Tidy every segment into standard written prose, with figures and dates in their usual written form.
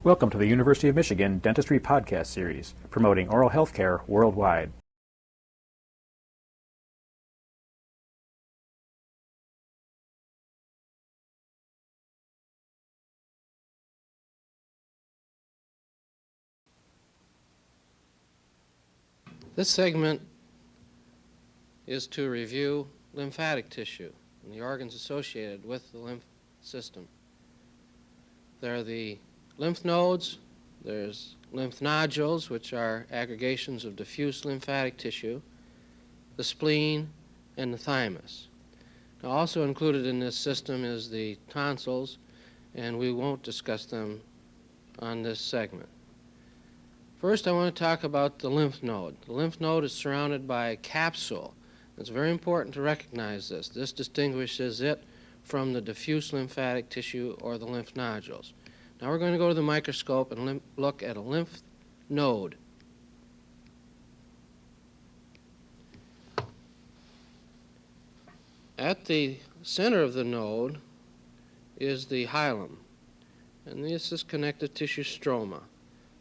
Welcome to the University of Michigan Dentistry Podcast Series, promoting oral health care worldwide. This segment is to review lymphatic tissue and the organs associated with the lymph system. There are the lymph nodes, there's lymph nodules, which are aggregations of diffuse lymphatic tissue, the spleen, and the thymus. Now, also included in this system is the tonsils, and we won't discuss them on this segment. First, I want to talk about the lymph node. The lymph node is surrounded by a capsule. It's very important to recognize this. This distinguishes it from the diffuse lymphatic tissue or the lymph nodules. Now we're going to go to the microscope and look at a lymph node. At the center of the node is the hilum, and this is connective tissue stroma.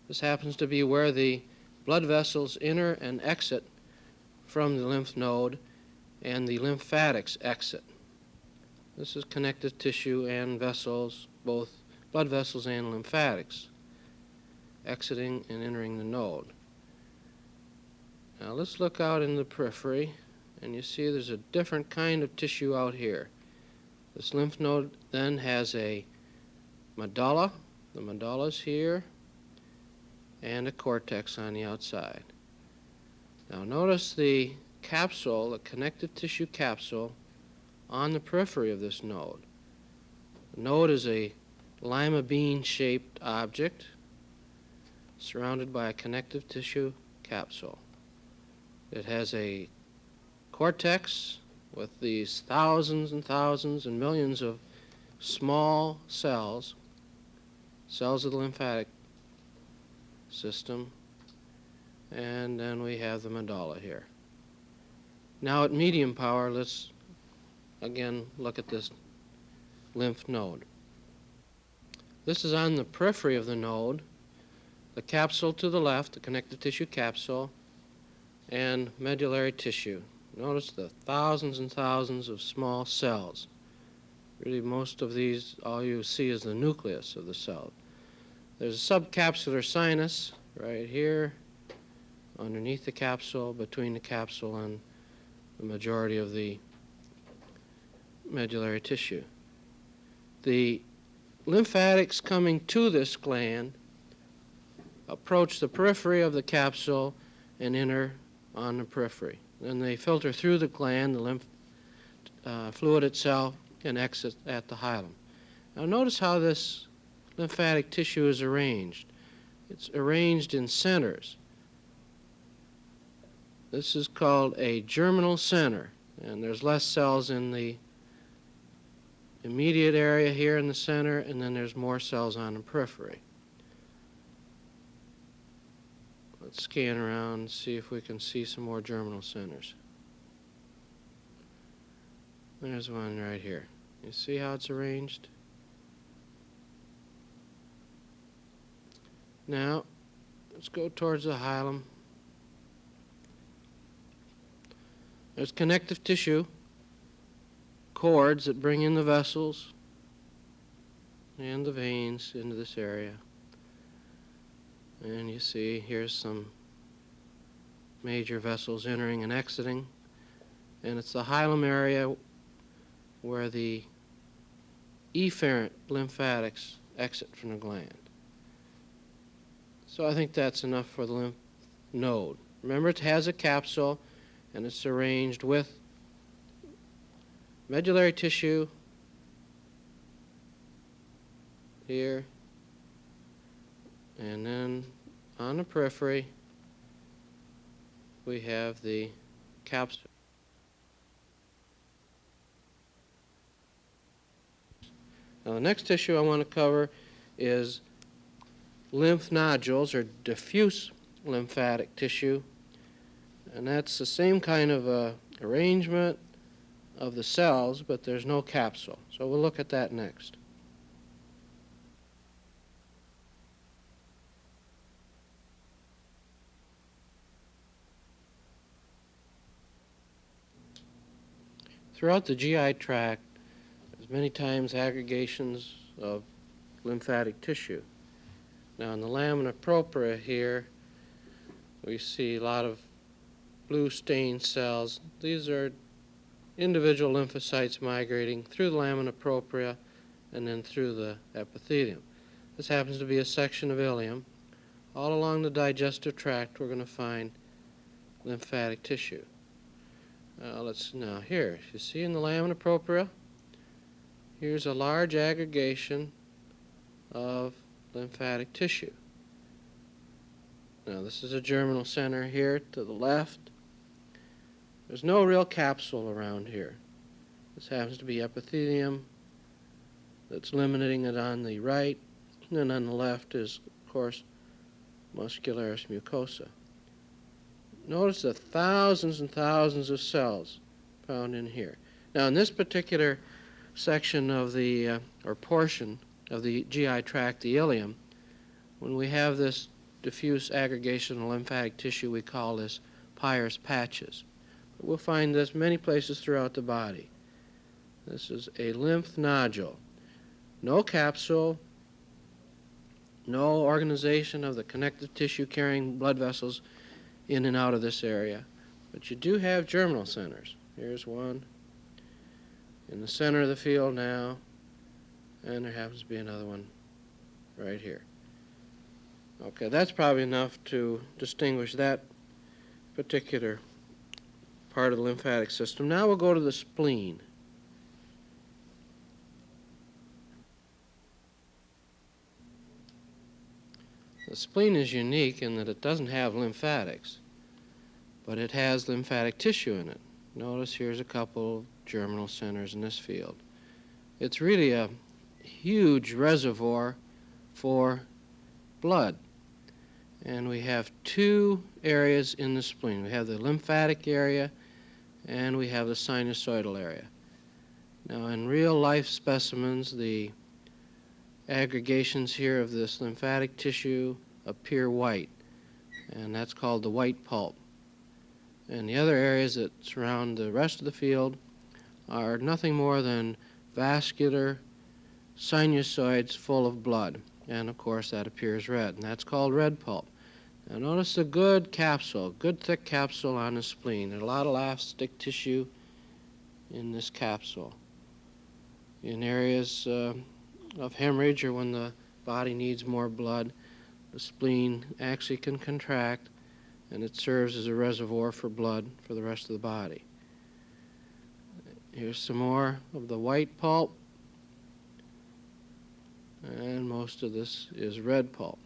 This happens to be where the blood vessels enter and exit from the lymph node and the lymphatics exit. This is connective tissue and vessels, both blood vessels and lymphatics, exiting and entering the node. Now let's look out in the periphery, and you see there's a different kind of tissue out here. This lymph node then has a medulla. The medulla's here, and a cortex on the outside. Now notice the capsule, the connective tissue capsule, on the periphery of this node. The node is a lima bean-shaped object surrounded by a connective tissue capsule. It has a cortex with these thousands and thousands and millions of small cells of the lymphatic system, and then we have the medulla here. Now at medium power, let's again look at this lymph node. This is on the periphery of the node, the capsule to the left, the connective tissue capsule, and medullary tissue. Notice the thousands and thousands of small cells. Really, most of these, all you see is the nucleus of the cell. There's a subcapsular sinus right here, underneath the capsule, between the capsule and the majority of the medullary tissue. The lymphatics coming to this gland approach the periphery of the capsule and enter on the periphery. Then they filter through the gland, the lymph fluid itself, and exit at the hilum. Now notice how this lymphatic tissue is arranged. It's arranged in centers. This is called a germinal center, and there's less cells in the immediate area here in the center, and then there's more cells on the periphery. Let's scan around and see if we can see some more germinal centers. There's one right here. You see how it's arranged? Now, let's go towards the hilum. There's connective tissue, cords that bring in the vessels and the veins into this area. And you see here's some major vessels entering and exiting. And it's the hilum area where the efferent lymphatics exit from the gland. So I think that's enough for the lymph node. Remember, it has a capsule, and it's arranged with medullary tissue here, and then on the periphery we have the capsule. Now the next tissue I want to cover is lymph nodules, or diffuse lymphatic tissue, and that's the same kind of arrangement of the cells, but there's no capsule. So we'll look at that next. throughout the GI tract, there's many times aggregations of lymphatic tissue. Now in the lamina propria here, we see a lot of blue stained cells. These are individual lymphocytes migrating through the lamina propria and then through the epithelium. This happens to be a section of ileum. All along the digestive tract, we're going to find lymphatic tissue. Now here, you see in the lamina propria, here's a large aggregation of lymphatic tissue. Now this is a germinal center here to the left. There's no real capsule around here. This happens to be epithelium that's limiting it on the right, and then on the left is, of course, muscularis mucosa. Notice the thousands and thousands of cells found in here. Now in this particular section of the, or portion of the GI tract, the ileum, when we have this diffuse aggregation of lymphatic tissue, we call this Peyer's patches. But we'll find this many places throughout the body. This is a lymph nodule. No capsule, no organization of the connective tissue carrying blood vessels in and out of this area. But you do have germinal centers. Here's one in the center of the field now, and there happens to be another one right here. Okay, that's probably enough to distinguish that particular part of the lymphatic system. Now we'll go to the spleen. The spleen is unique in that it doesn't have lymphatics, but it has lymphatic tissue in it. Notice here's a couple germinal centers in this field. It's really a huge reservoir for blood. And we have two areas in the spleen. We have the lymphatic area and we have the sinusoidal area. Now in real life specimens, the aggregations here of this lymphatic tissue appear white, and that's called the white pulp. And the other areas that surround the rest of the field are nothing more than vascular sinusoids full of blood. And of course that appears red, and that's called red pulp. Now notice a good capsule, good thick capsule on the spleen. There's a lot of elastic tissue in this capsule. In areas of hemorrhage or when the body needs more blood, the spleen actually can contract, and it serves as a reservoir for blood for the rest of the body. Here's some more of the white pulp, and most of this is red pulp.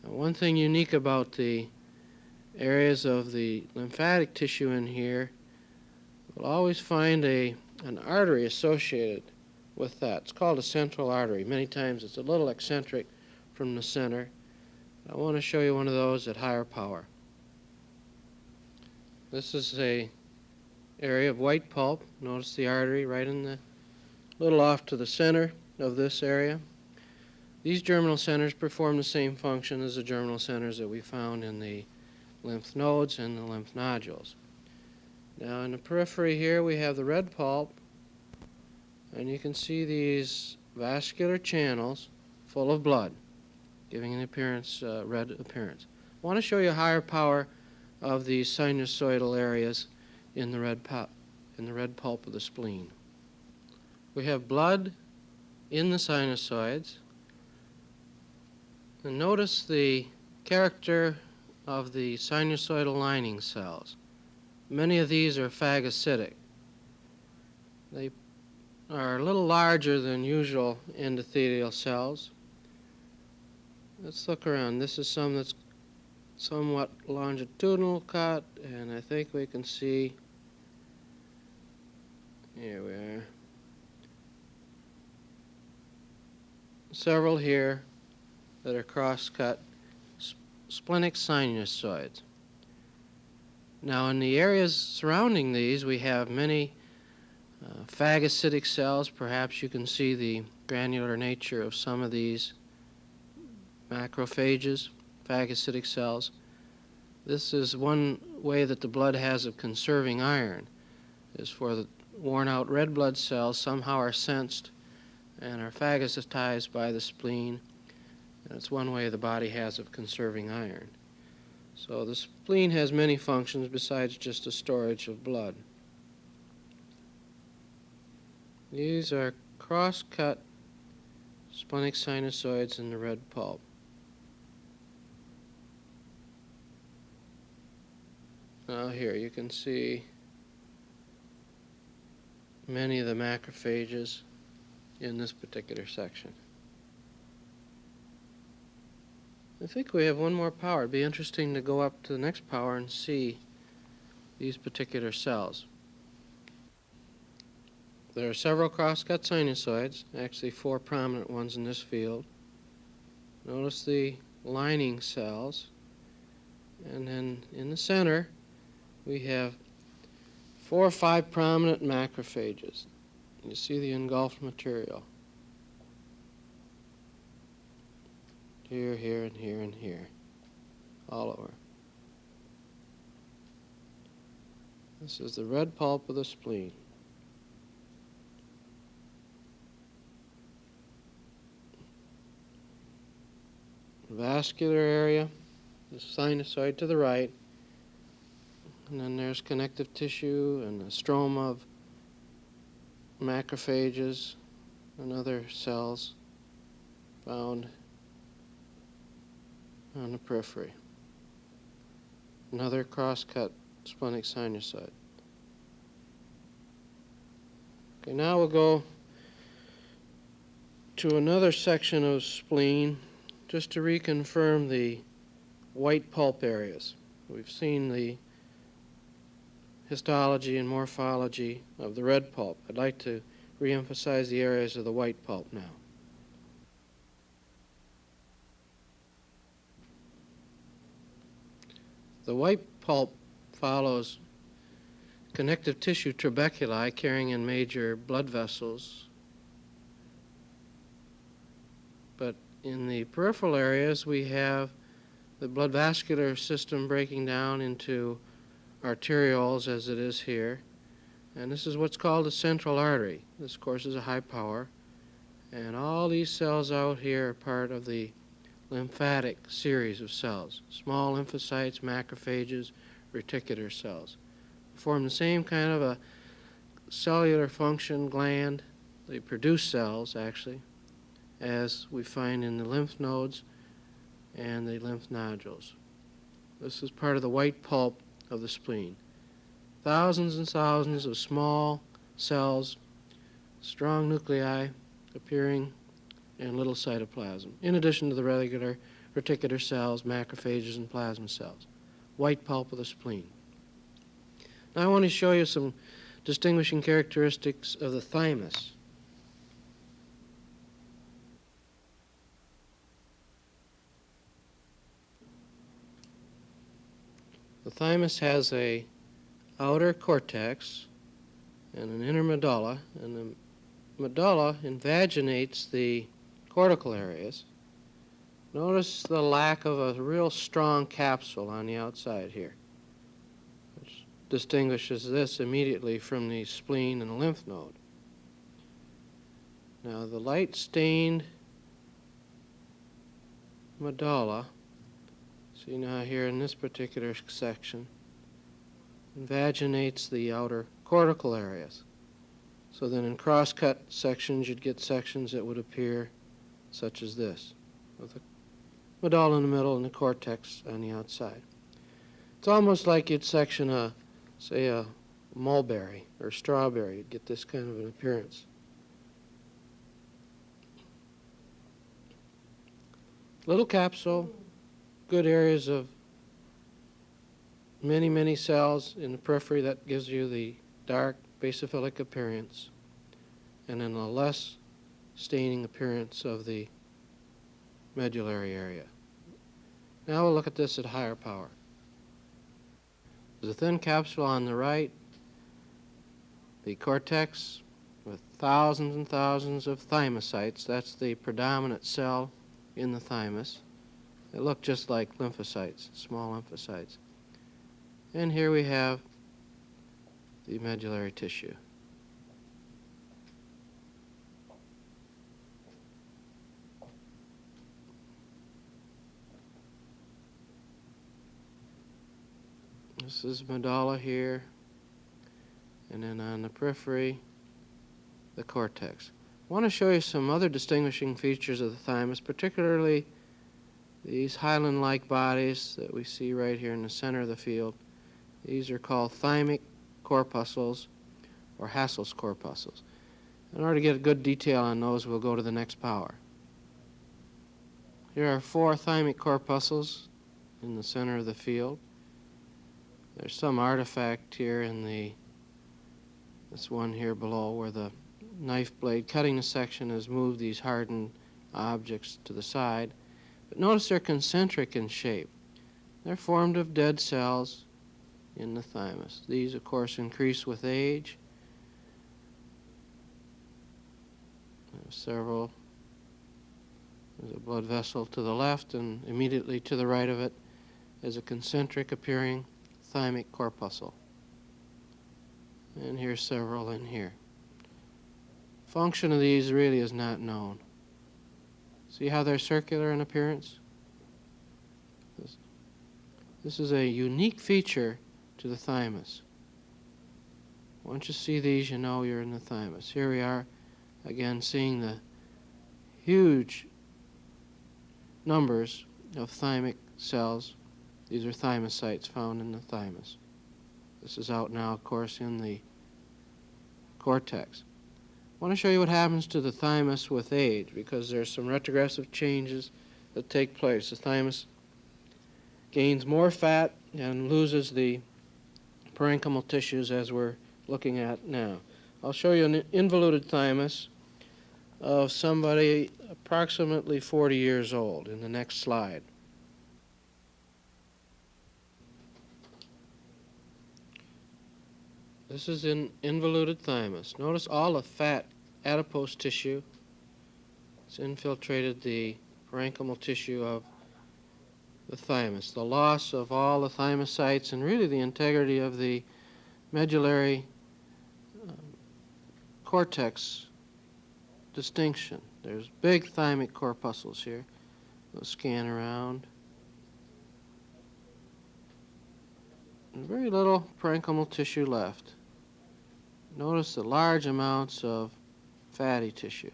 Now, one thing unique about the areas of the lymphatic tissue in here, we'll always find an artery associated with that. It's called a central artery. Many times it's a little eccentric from the center. I want to show you one of those at higher power. This is a area of white pulp. Notice the artery right in the little off to the center of this area. These germinal centers perform the same function as the germinal centers that we found in the lymph nodes and the lymph nodules. Now in the periphery here we have the red pulp, and you can see these vascular channels full of blood, giving an appearance, red appearance. I want to show you a higher power of these sinusoidal areas in the red pulp of the spleen. We have blood in the sinusoids. And notice the character of the sinusoidal lining cells. Many of these are phagocytic. They are a little larger than usual endothelial cells. Let's look around. This is some that's somewhat longitudinal cut, and I think we can see, here we are, several here that are cross-cut, splenic sinusoids. Now in the areas surrounding these we have many phagocytic cells. Perhaps you can see the granular nature of some of these macrophages, phagocytic cells. This is one way that the blood has of conserving iron. is for the worn-out red blood cells somehow are sensed and are phagocytized by the spleen, and it's one way the body has of conserving iron. So the spleen has many functions besides just a storage of blood. These are cross-cut splenic sinusoids in the red pulp. Now here you can see many of the macrophages in this particular section. I think we have one more power. It'd be interesting to go up to the next power and see these particular cells. There are several cross-cut sinusoids, actually 4 prominent ones in this field. Notice the lining cells, and then in the center we have 4 or 5 prominent macrophages. You see the engulfed material. Here, here, and here, and here. All over. This is the red pulp of the spleen. Vascular area, the sinusoid to the right, and then there's connective tissue and a stroma of macrophages and other cells found on the periphery. Another cross-cut splenic sinusoid. Okay, now we'll go to another section of spleen just to reconfirm the white pulp areas. We've seen the histology and morphology of the red pulp. I'd like to reemphasize the areas of the white pulp now. The white pulp follows connective tissue trabeculi carrying in major blood vessels. But in the peripheral areas, we have the blood vascular system breaking down into arterioles, as it is here. And this is what's called a central artery. This, of course, is a high power. And all these cells out here are part of the lymphatic series of cells. Small lymphocytes, macrophages, reticular cells. Form the same kind of a cellular function gland. They produce cells, actually, as we find in the lymph nodes and the lymph nodules. This is part of the white pulp of the spleen. Thousands and thousands of small cells, strong nuclei appearing in little cytoplasm, in addition to the regular reticular cells, macrophages, and plasma cells. White pulp of the spleen. Now I want to show you some distinguishing characteristics of the thymus. The thymus has a outer cortex and an inner medulla, and the medulla invaginates the cortical areas. Notice the lack of a real strong capsule on the outside here, which distinguishes this immediately from the spleen and the lymph node. Now the light-stained medulla, see now here in this particular section, invaginates the outer cortical areas. So then in cross-cut sections, you'd get sections that would appear such as this, with the medulla in the middle and the cortex on the outside. It's almost like you'd section say a mulberry or strawberry. You'd get this kind of an appearance. Little capsule, good areas of many, many cells in the periphery. That gives you the dark basophilic appearance, and then a less staining appearance of the medullary area. Now we'll look at this at higher power. There's a thin capsule on the right, the cortex with thousands and thousands of thymocytes. That's the predominant cell in the thymus. They look just like lymphocytes, small lymphocytes. And here we have the medullary tissue. This is medulla here, and then on the periphery, the cortex. I want to show you some other distinguishing features of the thymus, particularly these hyaline-like bodies that we see right here in the center of the field. These are called thymic corpuscles or Hassel's corpuscles. In order to get a good detail on those, we'll go to the next power. Here are 4 thymic corpuscles in the center of the field. There's some artifact here in this one here below where the knife blade cutting the section has moved these hardened objects to the side. But notice they're concentric in shape. They're formed of dead cells in the thymus. These, of course, increase with age. There's several. There's a blood vessel to the left, and immediately to the right of it is a concentric appearing thymic corpuscle. And here's several in here. Function of these really is not known. See how they're circular in appearance? This is a unique feature to the thymus. Once you see these, you know you're in the thymus. Here we are, again, seeing the huge numbers of thymic cells. These are thymocytes found in the thymus. This is out now, of course, in the cortex. I want to show you what happens to the thymus with age, because there's some retrogressive changes that take place. The thymus gains more fat and loses the parenchymal tissues, as we're looking at now. I'll show you an involuted thymus of somebody approximately 40 years old in the next slide. This is an involuted thymus. Notice all the fat adipose tissue. It's infiltrated the parenchymal tissue of the thymus. The loss of all the thymocytes and really the integrity of the medullary cortex distinction. There's big thymic corpuscles here. We'll scan around. And very little parenchymal tissue left. Notice the large amounts of fatty tissue.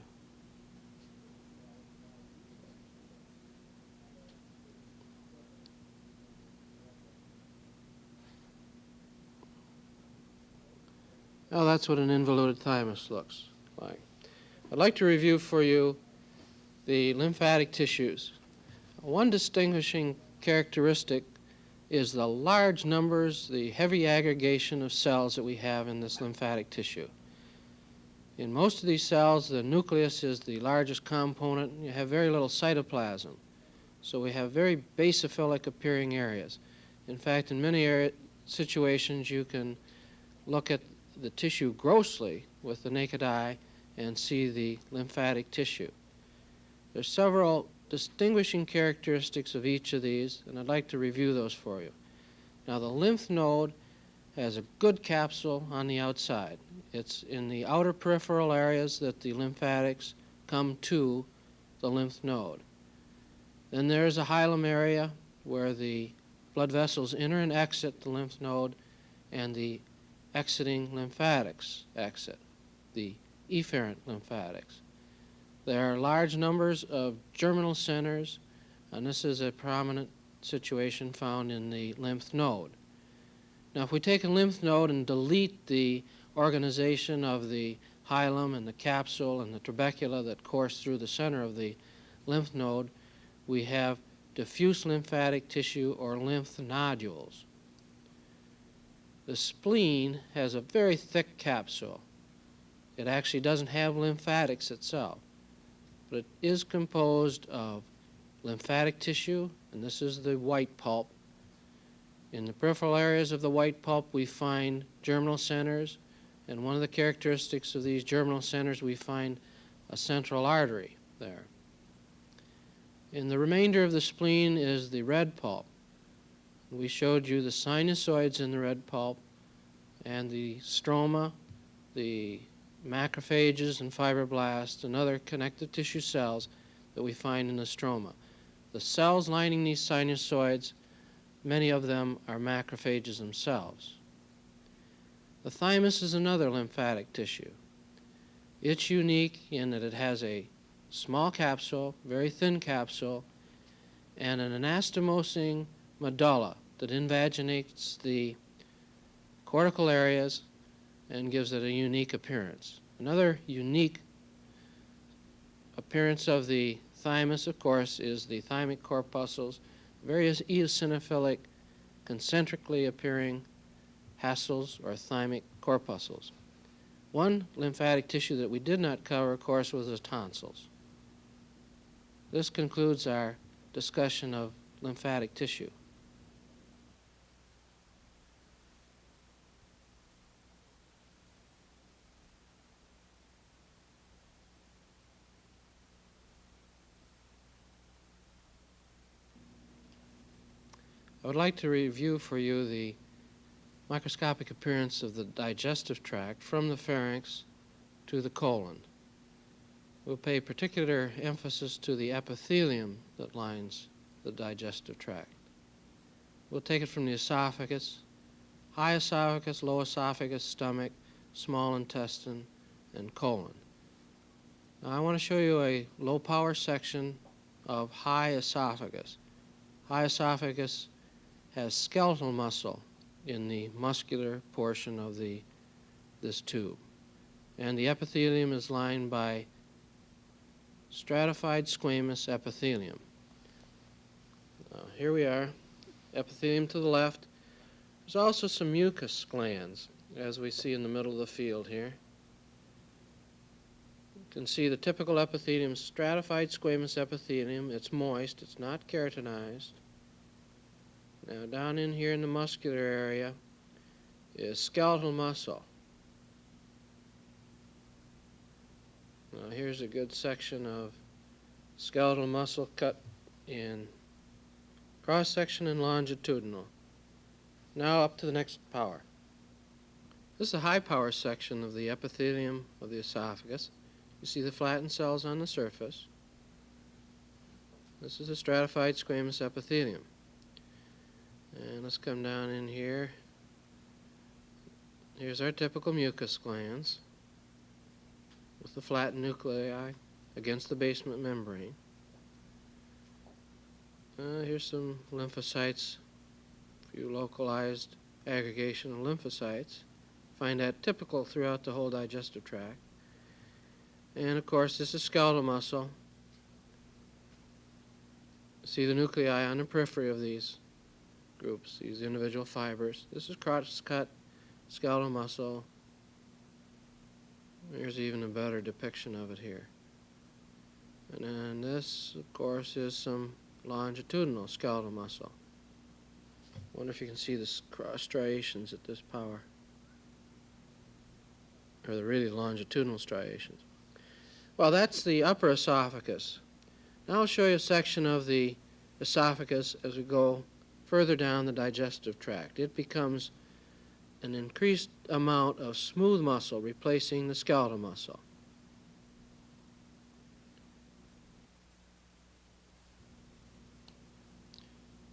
Now that's what an involuted thymus looks like. I'd like to review for you the lymphatic tissues. One distinguishing characteristic is the large numbers, the heavy aggregation of cells that we have in this lymphatic tissue. In most of these cells, the nucleus is the largest component. You have very little cytoplasm. So we have very basophilic appearing areas. In fact, in many situations, you can look at the tissue grossly with the naked eye and see the lymphatic tissue. There's several distinguishing characteristics of each of these, and I'd like to review those for you. Now, the lymph node has a good capsule on the outside. It's in the outer peripheral areas that the lymphatics come to the lymph node. Then there's a hilum area where the blood vessels enter and exit the lymph node, and the exiting lymphatics exit, the efferent lymphatics. There are large numbers of germinal centers, and this is a prominent situation found in the lymph node. Now, if we take a lymph node and delete the organization of the hilum and the capsule and the trabecula that course through the center of the lymph node, we have diffuse lymphatic tissue or lymph nodules. The spleen has a very thick capsule. It actually doesn't have lymphatics itself, but it is composed of lymphatic tissue, and this is the white pulp. In the peripheral areas of the white pulp, we find germinal centers, and one of the characteristics of these germinal centers, we find a central artery there. In the remainder of the spleen is the red pulp. We showed you the sinusoids in the red pulp, and the stroma, the macrophages and fibroblasts and other connective tissue cells that we find in the stroma. The cells lining these sinusoids, many of them are macrophages themselves. The thymus is another lymphatic tissue. It's unique in that it has a small capsule, very thin capsule, and an anastomosing medulla that invaginates the cortical areas and gives it a unique appearance. Another unique appearance of the thymus, of course, is the thymic corpuscles, various eosinophilic, concentrically appearing hastles or thymic corpuscles. One lymphatic tissue that we did not cover, of course, was the tonsils. This concludes our discussion of lymphatic tissue. I would like to review for you the microscopic appearance of the digestive tract from the pharynx to the colon. We'll pay particular emphasis to the epithelium that lines the digestive tract. We'll take it from the esophagus, high esophagus, low esophagus, stomach, small intestine, and colon. Now I want to show you a low power section of high esophagus. High esophagus has skeletal muscle in the muscular portion of this tube. And the epithelium is lined by stratified squamous epithelium. Here we are, epithelium to the left. There's also some mucus glands, as we see in the middle of the field here. You can see the typical epithelium, stratified squamous epithelium. It's moist, it's not keratinized. Now down in here in the muscular area is skeletal muscle. Now here's a good section of skeletal muscle cut in cross-section and longitudinal. Now up to the next power. This is a high power section of the epithelium of the esophagus. You see the flattened cells on the surface. This is a stratified squamous epithelium. And let's come down in here. Here's our typical mucus glands with the flattened nuclei against the basement membrane. Here's some lymphocytes, a few localized aggregation of lymphocytes. Find that typical throughout the whole digestive tract. And of course, this is skeletal muscle. See the nuclei on the periphery of these groups, these individual fibers. This is cross-cut skeletal muscle. Here's even a better depiction of it here. And then this, of course, is some longitudinal skeletal muscle. I wonder if you can see the cross striations at this power. Or the really longitudinal striations. Well, that's the upper esophagus. Now I'll show you a section of the esophagus as we go further down the digestive tract. It becomes an increased amount of smooth muscle replacing the skeletal muscle.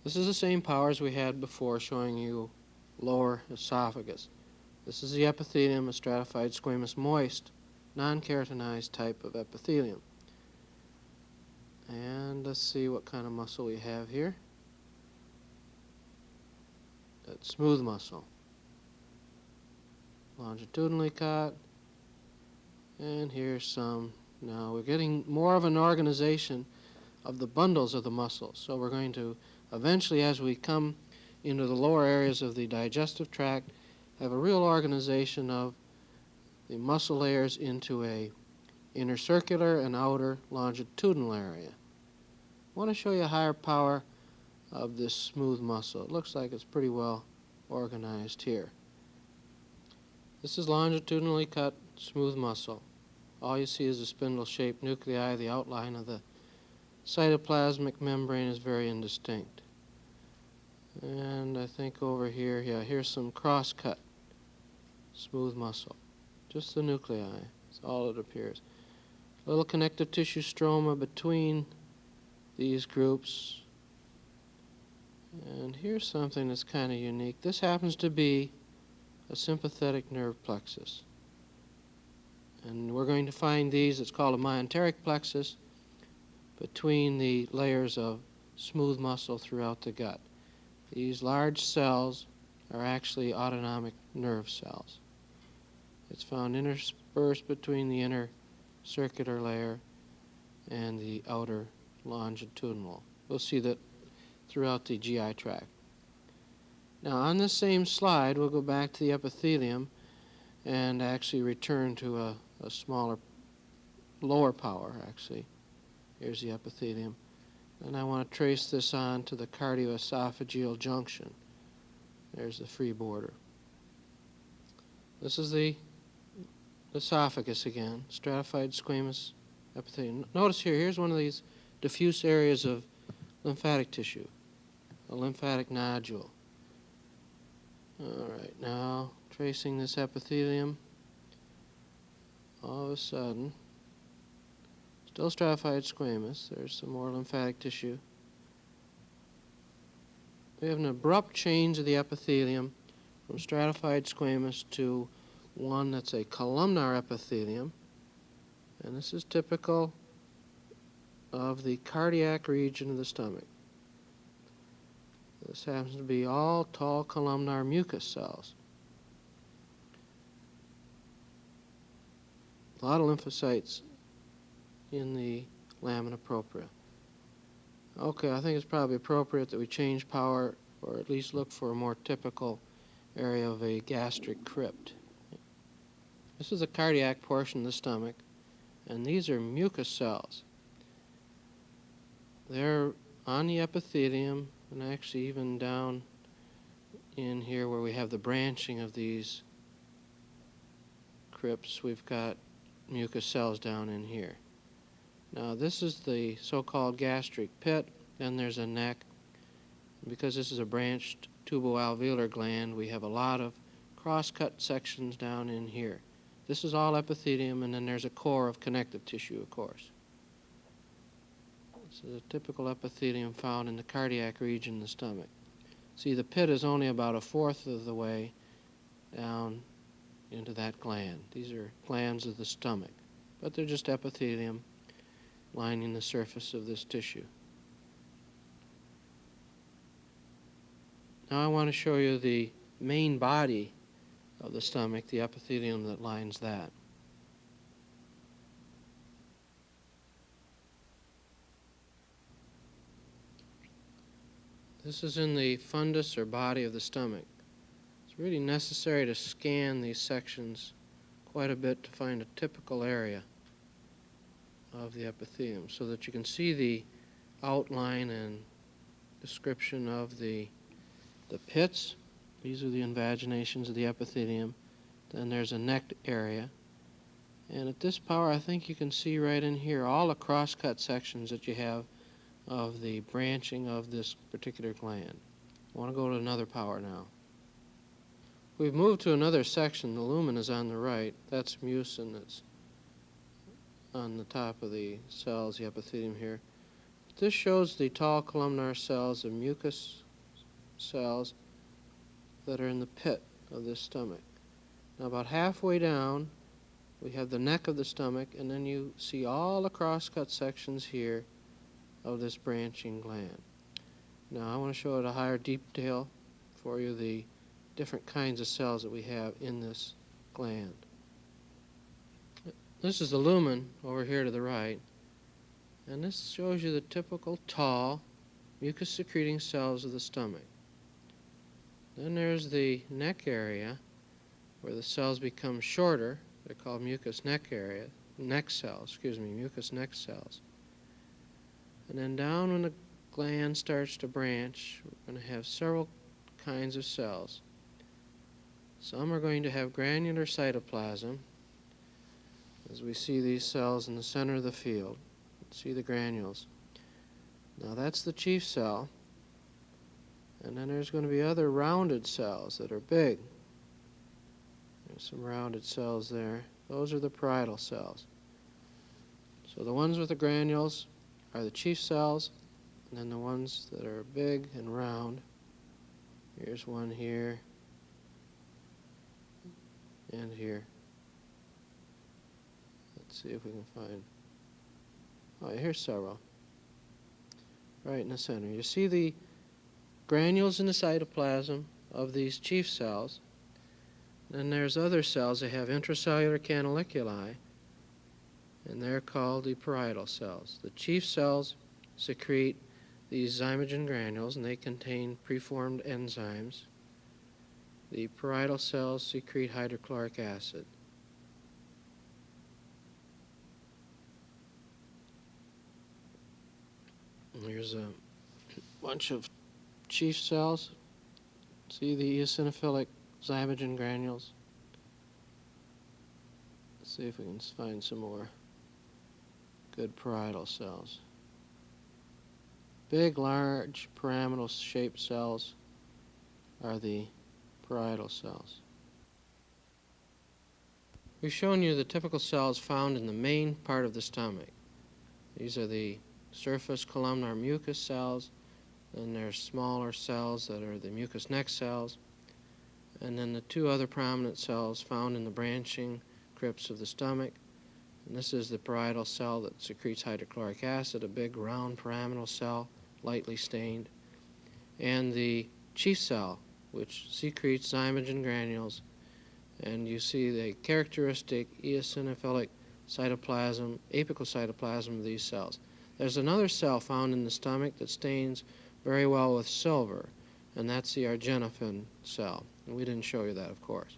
This is the same power as we had before, showing you lower esophagus. This is the epithelium, a stratified squamous moist, non-keratinized type of epithelium. And let's see what kind of muscle we have here. That smooth muscle. Longitudinally cut. And here's some. Now we're getting more of an organization of the bundles of the muscles. So we're going to eventually, as we come into the lower areas of the digestive tract, have a real organization of the muscle layers into a inner circular and outer longitudinal area. I want to show you a higher power of this smooth muscle. It looks like it's pretty well organized here. This is longitudinally cut smooth muscle. All you see is a spindle-shaped nuclei. The outline of the cytoplasmic membrane is very indistinct. And I think over here, yeah, here's some cross-cut smooth muscle. Just the nuclei. That's all it appears. Little connective tissue stroma between these groups. And here's something that's kind of unique. This happens to be a sympathetic nerve plexus. And we're going to find these, it's called a myenteric plexus, between the layers of smooth muscle throughout the gut. These large cells are actually autonomic nerve cells. It's found interspersed between the inner circular layer and the outer longitudinal. We'll see that throughout the GI tract. Now on this same slide, we'll go back to the epithelium and actually return to a smaller, lower power, actually. Here's the epithelium. And I want to trace this on to the cardioesophageal junction. There's the free border. This is the esophagus again, stratified squamous epithelium. Notice here's one of these diffuse areas of lymphatic tissue, a lymphatic nodule. All right, now tracing this epithelium, all of a sudden, still stratified squamous, there's some more lymphatic tissue. We have an abrupt change of the epithelium from stratified squamous to one that's a columnar epithelium, and this is typical of the cardiac region of the stomach. This happens to be all tall columnar mucus cells. A lot of lymphocytes in the lamina propria. Okay, I think it's probably appropriate that we change power, or at least look for a more typical area of a gastric crypt. This is the cardiac portion of the stomach, and these are mucus cells. They're on the epithelium, and actually even down in here where we have the branching of these crypts, we've got mucus cells down in here. Now this is the so-called gastric pit, then there's a neck. Because this is a branched tuboalveolar gland, we have a lot of cross-cut sections down in here. This is all epithelium, and then there's a core of connective tissue, of course. This is a typical epithelium found in the cardiac region of the stomach. See, the pit is only about 1/4 of the way down into that gland. These are glands of the stomach, but they're just epithelium lining the surface of this tissue. Now I want to show you the main body of the stomach, the epithelium that lines that. This is in the fundus or body of the stomach. It's really necessary to scan these sections quite a bit to find a typical area of the epithelium so that you can see the outline and description of the pits. These are the invaginations of the epithelium. Then there's a neck area. And at this power, I think you can see right in here all the cross-cut sections that you have of the branching of this particular gland. I want to go to another power now. We've moved to another section. The lumen is on the right. That's mucin that's on the top of the cells, the epithelium here. This shows the tall columnar cells of mucus cells that are in the pit of this stomach. Now about halfway down, we have the neck of the stomach, and then you see all the cross-cut sections here of this branching gland. Now I want to show at a higher detail for you the different kinds of cells that we have in this gland. This is the lumen over here to the right, and this shows you the typical tall mucus-secreting cells of the stomach. Then there's the neck area where the cells become shorter. They're called mucus neck cells. And then down when the gland starts to branch, we're going to have several kinds of cells. Some are going to have granular cytoplasm, as we see these cells in the center of the field. See the granules. Now that's the chief cell. And then there's going to be other rounded cells that are big. There's some rounded cells there. Those are the parietal cells. So the ones with the granules are the chief cells, and then the ones that are big and round. Here's one here, and here. Let's see if we can find. Oh, here's several. Right in the center. You see the granules in the cytoplasm of these chief cells. Then there's other cells that have intracellular canaliculi, and they're called the parietal cells. The chief cells secrete these zymogen granules, and they contain preformed enzymes. The parietal cells secrete hydrochloric acid. And here's a bunch of chief cells. See the eosinophilic zymogen granules? Let's see if we can find some more good parietal cells. Big, large, pyramidal-shaped cells are the parietal cells. We've shown you the typical cells found in the main part of the stomach. These are the surface columnar mucus cells, and there's smaller cells that are the mucous neck cells, and then the two other prominent cells found in the branching crypts of the stomach. And this is the parietal cell that secretes hydrochloric acid, a big round pyramidal cell, lightly stained, and the chief cell, which secretes zymogen granules, and you see the characteristic eosinophilic cytoplasm, apical cytoplasm of these cells. There's another cell found in the stomach that stains very well with silver, and that's the arginophin cell. And we didn't show you that, of course.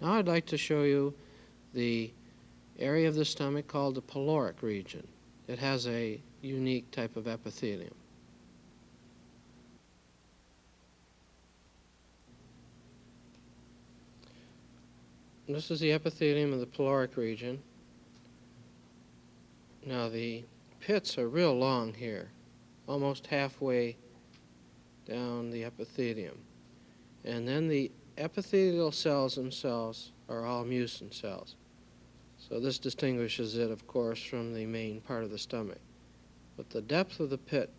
Now I'd like to show you the area of the stomach called the pyloric region. It has a unique type of epithelium. This is the epithelium of the pyloric region. Now the pits are real long here, almost halfway down the epithelium. And then the epithelial cells themselves are all mucin cells. So this distinguishes it, of course, from the main part of the stomach. But the depth of the pit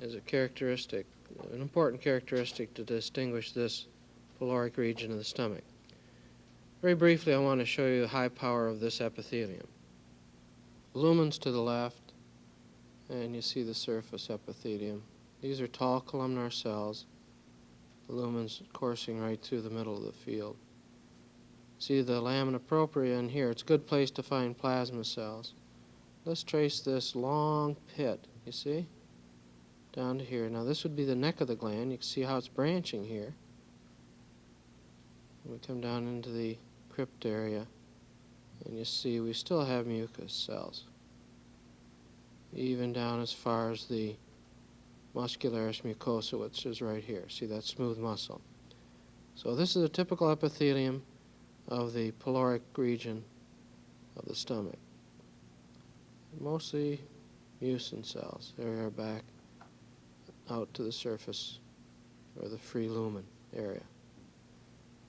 is a characteristic, an important characteristic to distinguish this pyloric region of the stomach. Very briefly, I want to show you the high power of this epithelium. Lumens to the left, and you see the surface epithelium. These are tall columnar cells, the lumens coursing right through the middle of the field. See the lamina propria in here. It's a good place to find plasma cells. Let's trace this long pit, you see, down to here. Now this would be the neck of the gland. You can see how it's branching here. We come down into the crypt area, and you see we still have mucus cells, even down as far as the muscularis mucosa, which is right here. See that smooth muscle? So this is a typical epithelium of the pyloric region of the stomach. Mostly mucin cells. There we are back out to the surface, or the free lumen area.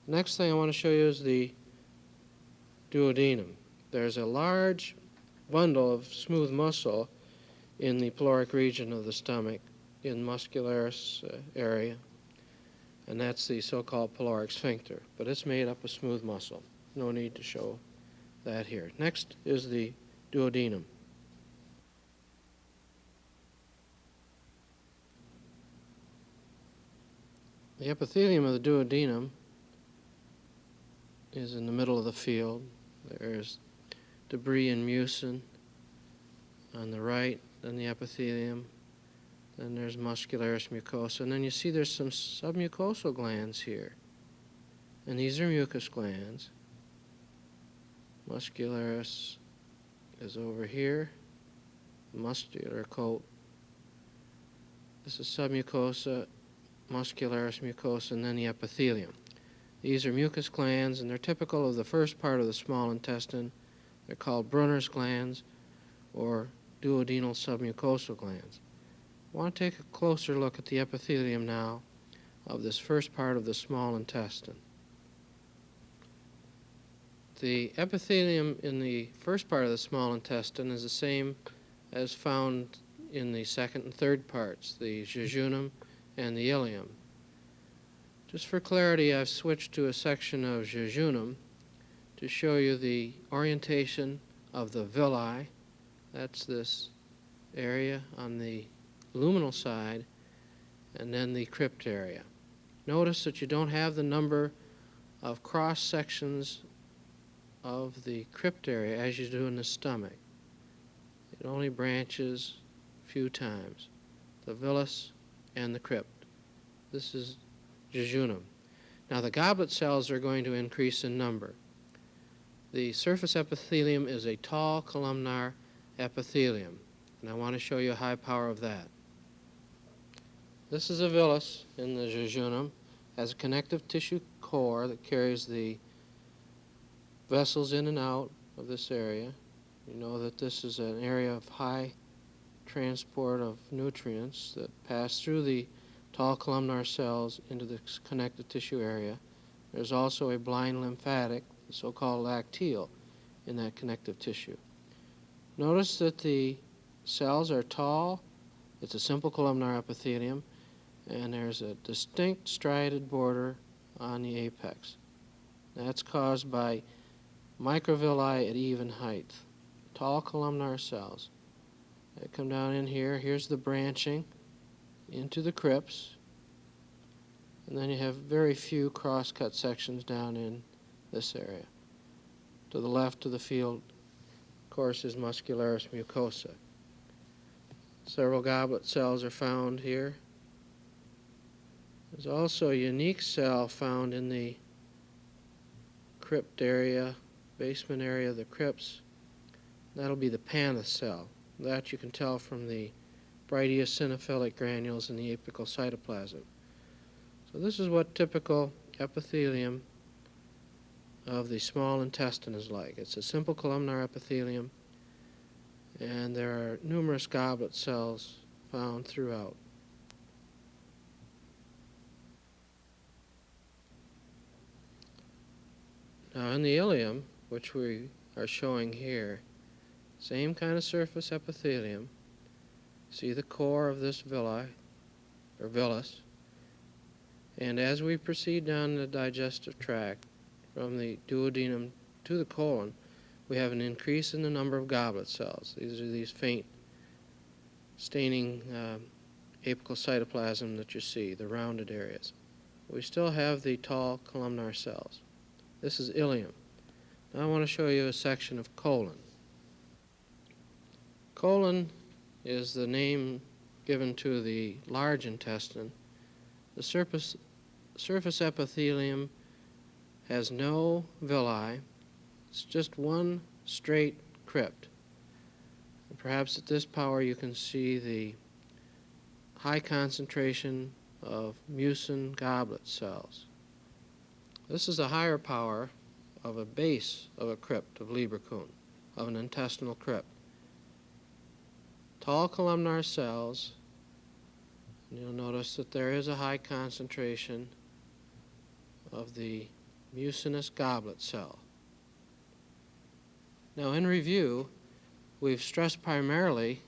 The next thing I want to show you is the duodenum. There's a large bundle of smooth muscle in the pyloric region of the stomach, in muscularis area, and that's the so-called pyloric sphincter, but it's made up of smooth muscle. No need to show that here. Next is the duodenum. The epithelium of the duodenum is in the middle of the field. There's debris and mucin on the right, then the epithelium, then there's muscularis mucosa, and then you see there's some submucosal glands here. And these are mucus glands. Muscularis is over here, muscular coat. This is submucosa, muscularis mucosa, and then the epithelium. These are mucus glands, and they're typical of the first part of the small intestine. They're called Brunner's glands, or duodenal submucosal glands. I want to take a closer look at the epithelium now of this first part of the small intestine. The epithelium in the first part of the small intestine is the same as found in the second and third parts, the jejunum and the ileum. Just for clarity, I've switched to a section of jejunum to show you the orientation of the villi. That's this area on the luminal side, and then the crypt area. Notice that you don't have the number of cross sections of the crypt area as you do in the stomach. It only branches a few times, the villus and the crypt. This is jejunum. Now the goblet cells are going to increase in number. The surface epithelium is a tall columnar epithelium, and I want to show you a high power of that. This is a villus in the jejunum, has a connective tissue core that carries the vessels in and out of this area. You know that this is an area of high transport of nutrients that pass through the tall columnar cells into the connective tissue area. There's also a blind lymphatic, the so-called lacteal, in that connective tissue. Notice that the cells are tall. It's a simple columnar epithelium, and there's a distinct striated border on the apex. That's caused by microvilli at even height, tall columnar cells. They come down in here. Here's the branching into the crypts, and then you have very few cross-cut sections down in this area. To the left of the field, of course, is muscularis mucosa. Several goblet cells are found here. There's also a unique cell found in the crypt area, basement area of the crypts. That'll be the Paneth cell. That you can tell from the bright eosinophilic granules in the apical cytoplasm. So this is what typical epithelium of the small intestine is like. It's a simple columnar epithelium, and there are numerous goblet cells found throughout. Now in the ileum, which we are showing here, same kind of surface epithelium. See the core of this villi, or villus, and as we proceed down the digestive tract from the duodenum to the colon, we have an increase in the number of goblet cells. These are these faint staining apical cytoplasm that you see, the rounded areas. We still have the tall columnar cells. This is ileum. Now I want to show you a section of colon. Colon is the name given to the large intestine. The surface epithelium has no villi. It's just one straight crypt. And perhaps at this power you can see the high concentration of mucin goblet cells. This is a higher power of a base of a crypt of Lieberkühn, of an intestinal crypt. Tall columnar cells, and you'll notice that there is a high concentration of the mucinous goblet cell. Now in review, we've stressed primarily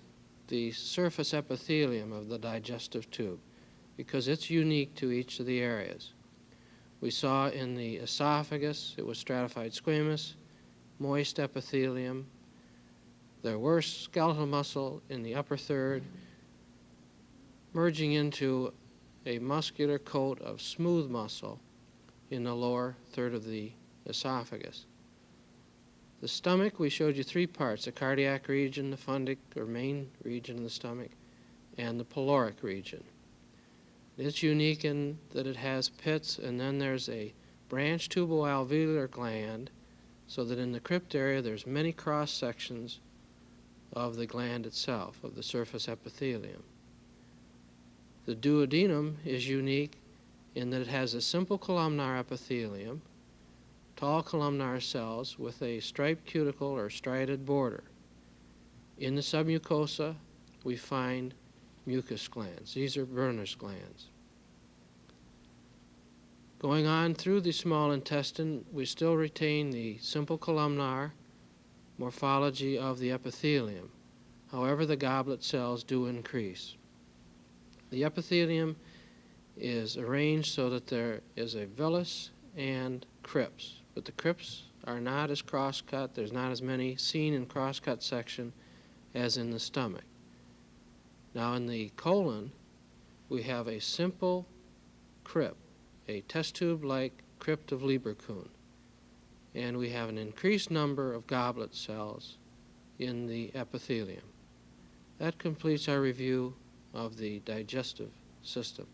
the surface epithelium of the digestive tube because it's unique to each of the areas. We saw in the esophagus, it was stratified squamous, moist epithelium. There were skeletal muscle in the upper third, merging into a muscular coat of smooth muscle in the lower third of the esophagus. The stomach, we showed you three parts: the cardiac region, the fundic or main region of the stomach, and the pyloric region. It's unique in that it has pits, and then there's a branch tuboalveolar gland, so that in the crypt area there's many cross sections of the gland itself, of the surface epithelium. The duodenum is unique in that it has a simple columnar epithelium, tall columnar cells with a striped cuticle or striated border. In the submucosa, we find mucus glands. These are Werner's glands. Going on through the small intestine, we still retain the simple columnar morphology of the epithelium. However, the goblet cells do increase. The epithelium is arranged so that there is a villus and crypts, but the crypts are not as cross-cut. There's not as many seen in cross-cut section as in the stomach. Now in the colon, we have a simple crypt, a test tube-like crypt of Lieberkuhn, and we have an increased number of goblet cells in the epithelium. That completes our review of the digestive system.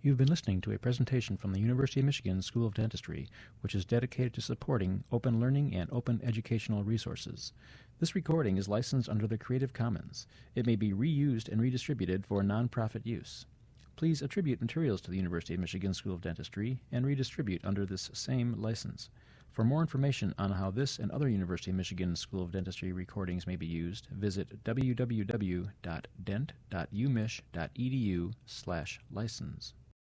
You've been listening to a presentation from the University of Michigan School of Dentistry, which is dedicated to supporting open learning and open educational resources. This recording is licensed under the Creative Commons. It may be reused and redistributed for nonprofit use. Please attribute materials to the University of Michigan School of Dentistry and redistribute under this same license. For more information on how this and other University of Michigan School of Dentistry recordings may be used, visit www.dent.umich.edu/license.